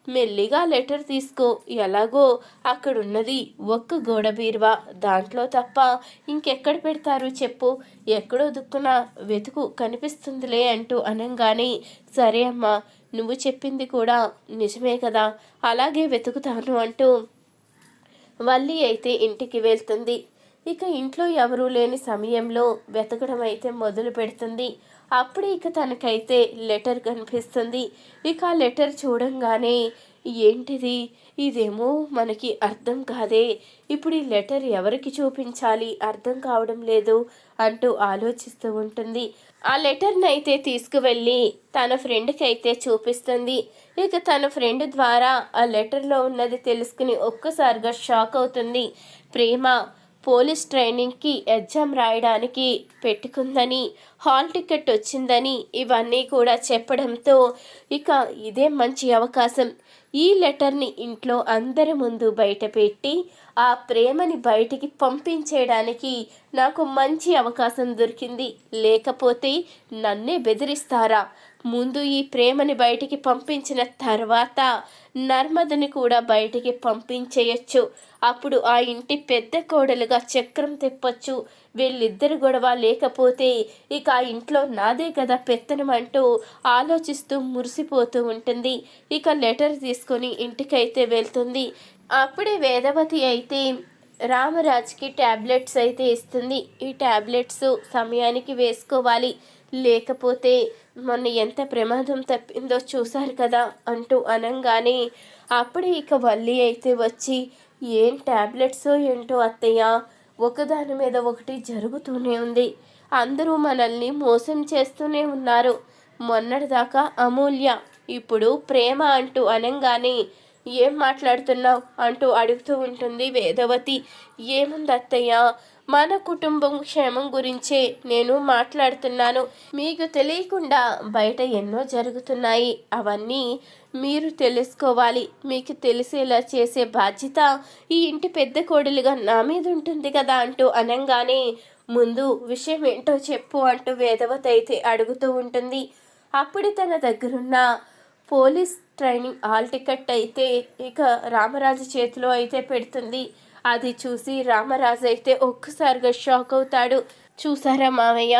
మెల్లిగా లెటర్ తీసుకో, ఎలాగో అక్కడున్నది ఒక్క గోడ బీరువా, దాంట్లో తప్ప ఇంకెక్కడ పెడతారు చెప్పు, ఎక్కడో దుక్కున వెతుకు కనిపిస్తుందిలే అంటూ అనంగానే, సరే అమ్మా, నువ్వు చెప్పింది కూడా నిజమే కదా, అలాగే వెతుకుతాను అంటూ వల్లి అయితే ఇంటికి వెళ్తుంది. ఇక ఇంట్లో ఎవరూ లేని సమయంలో వెతకడం అయితే మొదలు పెడుతుంది. అప్పుడు ఇక తనకైతే లెటర్ కనిపిస్తుంది. ఇక ఆ లెటర్ చూడంగానే, ఏంటిది, ఇదేమో మనకి అర్థం కాదే, ఇప్పుడు ఈ లెటర్ ఎవరికి చూపించాలి, అర్థం కావడం లేదు అంటూ ఆలోచిస్తూ ఉంటుంది. ఆ లెటర్ని అయితే తీసుకువెళ్ళి తన ఫ్రెండ్కి అయితే చూపిస్తుంది. ఇక తన ఫ్రెండ్ ద్వారా ఆ లెటర్లో ఉన్నది తెలుసుకుని ఒక్కసారిగా షాక్ అవుతుంది. ప్రేమ పోలీస్ ట్రైనింగ్కి ఎగ్జామ్ రాయడానికి పెట్టుకుందని, హాల్ టికెట్ వచ్చిందని ఇవన్నీ కూడా చెప్పడంతో, ఇక ఇదే మంచి అవకాశం, ఈ లెటర్ని ఇంట్లో అందరి ముందు బయట పెట్టి ఆ ప్రేమని బయటికి పంపించేయడానికి నాకు మంచి అవకాశం దొరికింది, లేకపోతే నన్నే బెదిరిస్తారా, ముందు ఈ ప్రేమని బయటికి పంపించిన తర్వాత నర్మదని కూడా బయటికి పంపించేయచ్చు, అప్పుడు ఆ ఇంటి పెద్ద కోడలుగా చక్రం తిప్పొచ్చు, వీళ్ళిద్దరు గొడవ లేకపోతే ఇక ఆ ఇంట్లో నాదే కదా పెత్తనం అంటూ ఆలోచిస్తూ మురిసిపోతూ ఉంటుంది. ఇక లెటర్ తీసుకొని ఇంటికైతే వెళ్తుంది. అప్పుడే వేదవతి అయితే రామరాజ్కి ట్యాబ్లెట్స్ అయితే ఇస్తుంది. ఈ ట్యాబ్లెట్స్ సమయానికి వేసుకోవాలి, లేకపోతే మొన్న ఎంత ప్రమాదం తప్పిందో చూశారు కదా అంటూ అనంగానే, అప్పుడే ఇక వల్లి అయితే వచ్చి, ఏం ట్యాబ్లెట్స్ ఏంటో అత్తయ్య, ఒకదాని మీద ఒకటి జరుగుతూనే ఉంది, అందరూ మనల్ని మోసం చేస్తూనే ఉన్నారు, మొన్నటిదాకా అమూల్య, ఇప్పుడు ప్రేమ అంటూ అనంగానే, ఏం మాట్లాడుతున్నావు అంటూ అడుగుతూ ఉంటుంది వేదవతి. ఏముంది అత్తయ్య, మన కుటుంబం క్షేమం గురించే నేను మాట్లాడుతున్నాను, మీకు తెలియకుండా బయట ఎన్నో జరుగుతున్నాయి, అవన్నీ మీరు తెలుసుకోవాలి, మీకు తెలిసేలా చేసే బాధ్యత ఈ ఇంటి పెద్ద కోడలుగా నా మీద ఉంటుంది కదా అంటూ అనంగానే, ముందు విషయం ఏంటో చెప్పు అంటూ వేదవతి అయితే అడుగుతూ ఉంటుంది. అప్పుడు తన దగ్గరున్న పోలీస్ ట్రైనింగ్ హాల్ టికెట్ అయితే ఇక రామరాజు చేతిలో అయితే పెడుతుంది. అది చూసి రామరాజు అయితే ఒక్కసారిగా షాక్ అవుతాడు. చూసారా మావయ్య,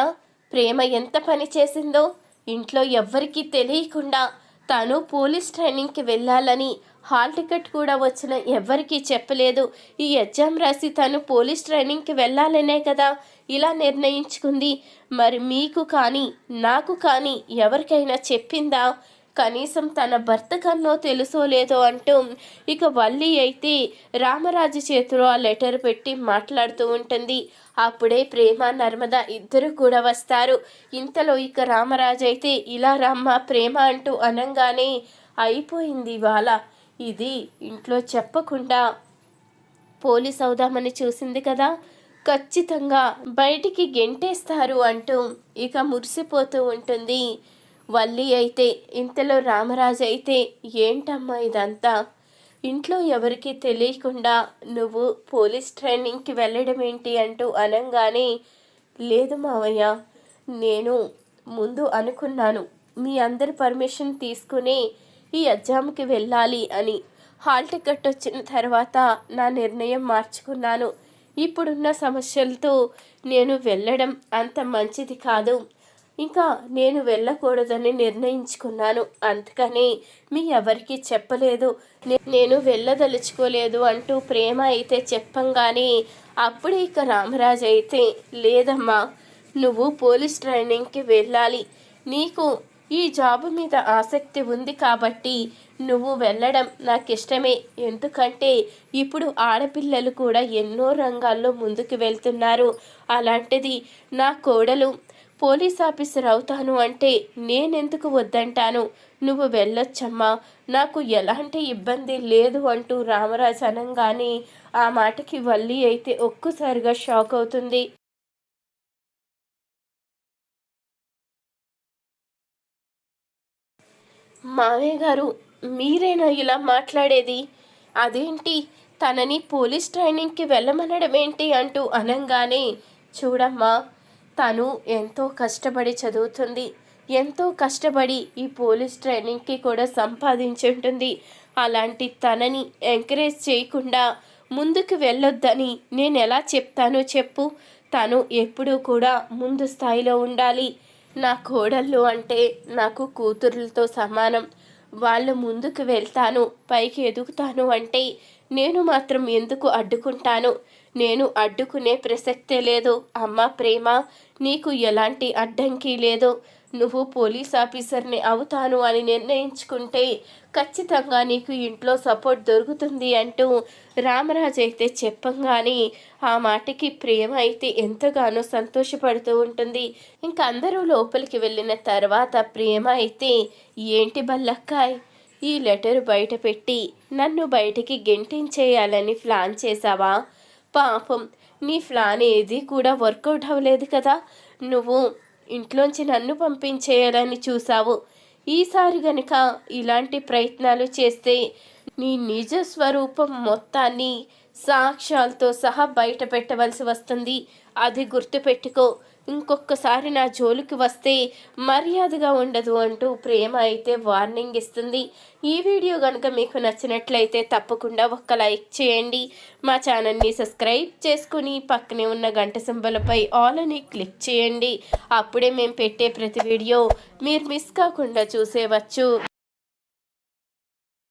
ప్రేమ ఎంత పని చేసిందో, ఇంట్లో ఎవ్వరికీ తెలియకుండా తను పోలీస్ ట్రైనింగ్కి వెళ్ళాలని హాల్ టికెట్ కూడా వచ్చిన ఎవ్వరికీ చెప్పలేదు, ఈ ఎగ్జామ్ రాసి తను పోలీస్ ట్రైనింగ్కి వెళ్ళాలనే కదా ఇలా నిర్ణయించుకుంది, మరి మీకు కానీ నాకు కానీ ఎవరికైనా చెప్పిందా, కనీసం తన భర్త కన్నో తెలుసో లేదో అంటూ ఇక వల్లి అయితే రామరాజు చేతిలో ఆ లెటర్ పెట్టి మాట్లాడుతూ ఉంటుంది. అప్పుడే ప్రేమ నర్మద ఇద్దరు కూడా వస్తారు. ఇంతలో ఇక రామరాజు అయితే, ఇలా రమ్మ ప్రేమ అంటూ అనంగానే, అయిపోయింది ఇవాళ, ఇది ఇంట్లో చెప్పకుండా పోలీస్ అవుదామని చూసింది కదా, ఖచ్చితంగా బయటికి గెంటేస్తారు అంటూ ఇక మురిసిపోతూ ఉంటుంది వల్లి అయితే. ఇంతలో రామరాజు అయితే, ఏంటమ్మా ఇదంతా, ఇంట్లో ఎవరికి తెలియకుండా నువ్వు పోలీస్ ట్రైనింగ్కి వెళ్ళడం ఏంటి అంటూ అనంగానే, లేదు మావయ్య, నేను ముందు అనుకున్నాను మీ అందరి పర్మిషన్ తీసుకుని ఈ ఎగ్జామ్కి వెళ్ళాలి అని, హాల్ టికెట్ వచ్చిన తర్వాత నా నిర్ణయం మార్చుకున్నాను, ఇప్పుడున్న సమస్యలతో నేను వెళ్ళడం అంత మంచిది కాదు, ఇంకా నేను వెళ్ళకూడదని నిర్ణయించుకున్నాను, అందుకని మీ ఎవరికి చెప్పలేదు, నేను వెళ్ళదలుచుకోలేదు అంటూ ప్రేమ అయితే చెప్పంగానే, అప్పుడే ఇక రామరాజు అయితే, లేదమ్మా, నువ్వు పోలీస్ ట్రైనింగ్కి వెళ్ళాలి, నీకు ఈ జాబ్ మీద ఆసక్తి ఉంది కాబట్టి నువ్వు వెళ్ళడం నాకు ఇష్టమే, ఎందుకంటే ఇప్పుడు ఆడపిల్లలు కూడా ఎన్నో రంగాల్లో ముందుకు వెళ్తున్నారు, అలాంటిది నా కోడలు పోలీస్ ఆఫీసర్ అవుతాను అంటే నేనెందుకు వద్దంటాను, నువ్వు వెళ్ళొచ్చమ్మా, నాకు ఎలాంటి ఇబ్బంది లేదు అంటూ రామరాజు అనంగానే, ఆ మాటకి వల్లి అయితే ఒక్కసారిగా షాక్ అవుతుంది. మావయ్య గారు, మీరేనా ఇలా మాట్లాడేది, అదేంటి, తనని పోలీస్ ట్రైనింగ్కి వెళ్ళమనడం ఏంటి అంటూ అనంగానే, చూడమ్మా, తను ఎంతో కష్టపడి చదువుతుంది, ఎంతో కష్టపడి ఈ పోలీస్ ట్రైనింగ్కి కూడా సంపాదించుంటుంది, అలాంటి తనని ఎంకరేజ్ చేయకుండా ముందుకు వెళ్ళొద్దని నేను ఎలా చెప్తానో చెప్పు. తను ఎప్పుడూ కూడా ముందు స్థాయిలో ఉండాలి. నా కోడళ్ళు అంటే నాకు కూతురులతో సమానం. వాళ్ళు ముందుకు వెళ్తాను, పైకి ఎదుగుతాను అంటే నేను మాత్రం ఎందుకు అడ్డుకుంటాను? నేను అడ్డుకునే ప్రసక్తే లేదు. అమ్మ ప్రేమ, నీకు ఎలాంటి అడ్డంకి లేదు. నువ్వు పోలీస్ ఆఫీసర్ని అవుతాను అని నిర్ణయించుకుంటే ఖచ్చితంగా నీకు ఇంట్లో సపోర్ట్ దొరుకుతుంది అంటూ రామరాజు అయితే చెప్పంగానే ఆ మాటకి ప్రేమ అయితే ఎంతగానో సంతోషపడుతూ ఉంటుంది. ఇంకా అందరూ లోపలికి వెళ్ళిన తర్వాత ప్రేమ అయితే, ఏంటి బల్లక్కాయ్, ఈ లెటర్ బయట పెట్టి నన్ను బయటికి గెంటించేయాలని ప్లాన్ చేశావా? పాపం నీ ప్లాన్ ఏది కూడా వర్కౌట్ అవ్వలేదు కదా. నువ్వు ఇంట్లోంచి నన్ను పంపించేయాలని చూసావు. ఈసారి గనుక ఇలాంటి ప్రయత్నాలు చేస్తే నీ నిజ స్వరూపం మొత్తాన్ని సాక్ష్యాలతో సహా బయట పెట్టవలసి వస్తుంది. అది గుర్తుపెట్టుకో. ఇంకొకసారి నా జోలికి వస్తే మర్యాదగా ఉండదు అంటూ ప్రేమ అయితే వార్నింగ్ ఇస్తుంది. ఈ వీడియో కనుక మీకు నచ్చినట్లయితే తప్పకుండా ఒక్క లైక్ చేయండి. మా ఛానల్ని సబ్స్క్రైబ్ చేసుకుని పక్కనే ఉన్న గంట సింబల్పై ఆల్ అని క్లిక్ చేయండి. అప్పుడే మేము పెట్టే ప్రతి వీడియో మీరు మిస్ కాకుండా చూసేవచ్చు.